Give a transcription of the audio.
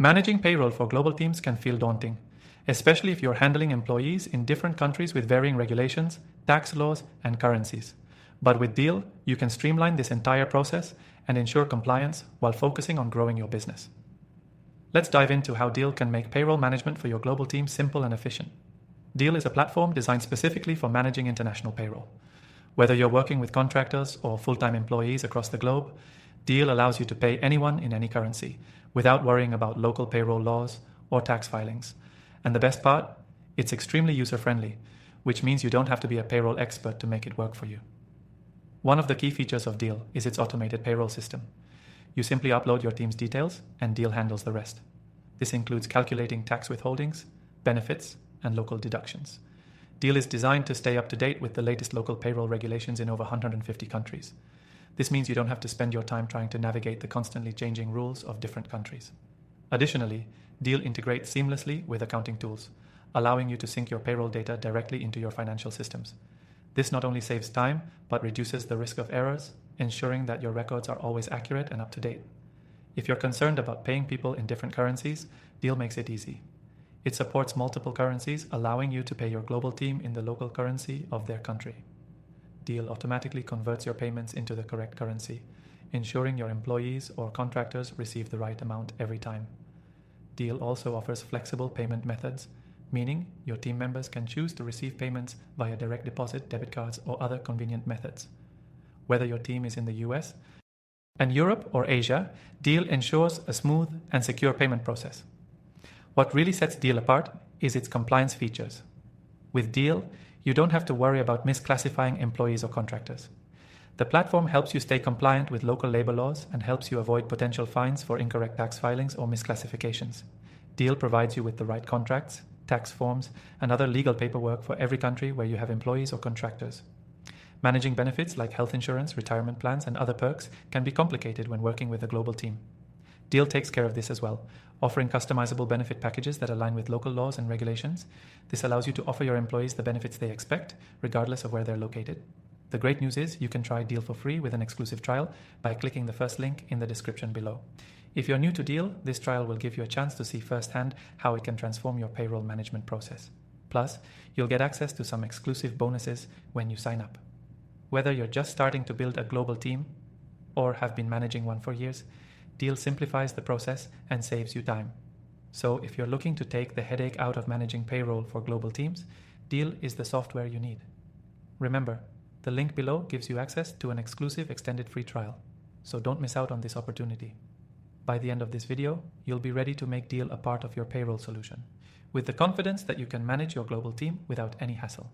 Managing payroll for global teams can feel daunting, especially if you're handling employees in different countries with varying regulations, tax laws, and currencies. But with Deel, you can streamline this entire process and ensure compliance while focusing on growing your business. Let's dive into how Deel can make payroll management for your global team simple and efficient. Deel is a platform designed specifically for managing international payroll. Whether you're working with contractors or full-time employees across the globe, Deel allows you to pay anyone in any currency without worrying about local payroll laws or tax filings. And the best part, it's extremely user-friendly, which means you don't have to be a payroll expert to make it work for you. One of the key features of Deel is its automated payroll system. You simply upload your team's details and Deel handles the rest. This includes calculating tax withholdings, benefits, and local deductions. Deel is designed to stay up to date with the latest local payroll regulations in over 150 countries. This means you don't have to spend your time trying to navigate the constantly changing rules of different countries. Additionally, Deel integrates seamlessly with accounting tools, allowing you to sync your payroll data directly into your financial systems. This not only saves time, but reduces the risk of errors, ensuring that your records are always accurate and up to date. If you're concerned about paying people in different currencies, Deel makes it easy. It supports multiple currencies, allowing you to pay your global team in the local currency of their country. Deel automatically converts your payments into the correct currency, ensuring your employees or contractors receive the right amount every time. Deel also offers flexible payment methods, meaning your team members can choose to receive payments via direct deposit, debit cards, or other convenient methods. Whether your team is in the US and Europe or Asia, Deel ensures a smooth and secure payment process. What really sets Deel apart is its compliance features. With Deel, you don't have to worry about misclassifying employees or contractors. The platform helps you stay compliant with local labor laws and helps you avoid potential fines for incorrect tax filings or misclassifications. Deel provides you with the right contracts, tax forms, and other legal paperwork for every country where you have employees or contractors. Managing benefits like health insurance, retirement plans, and other perks can be complicated when working with a global team. Deel takes care of this as well, offering customizable benefit packages that align with local laws and regulations. This allows you to offer your employees the benefits they expect, regardless of where they're located. The great news is you can try Deel for free with an exclusive trial by clicking the first link in the description below. If you're new to Deel, this trial will give you a chance to see firsthand how it can transform your payroll management process. Plus, you'll get access to some exclusive bonuses when you sign up. Whether you're just starting to build a global team or have been managing one for years, Deel simplifies the process and saves you time. So if you're looking to take the headache out of managing payroll for global teams, Deel is the software you need. Remember, the link below gives you access to an exclusive extended free trial, so don't miss out on this opportunity. By the end of this video, you'll be ready to make Deel a part of your payroll solution, with the confidence that you can manage your global team without any hassle.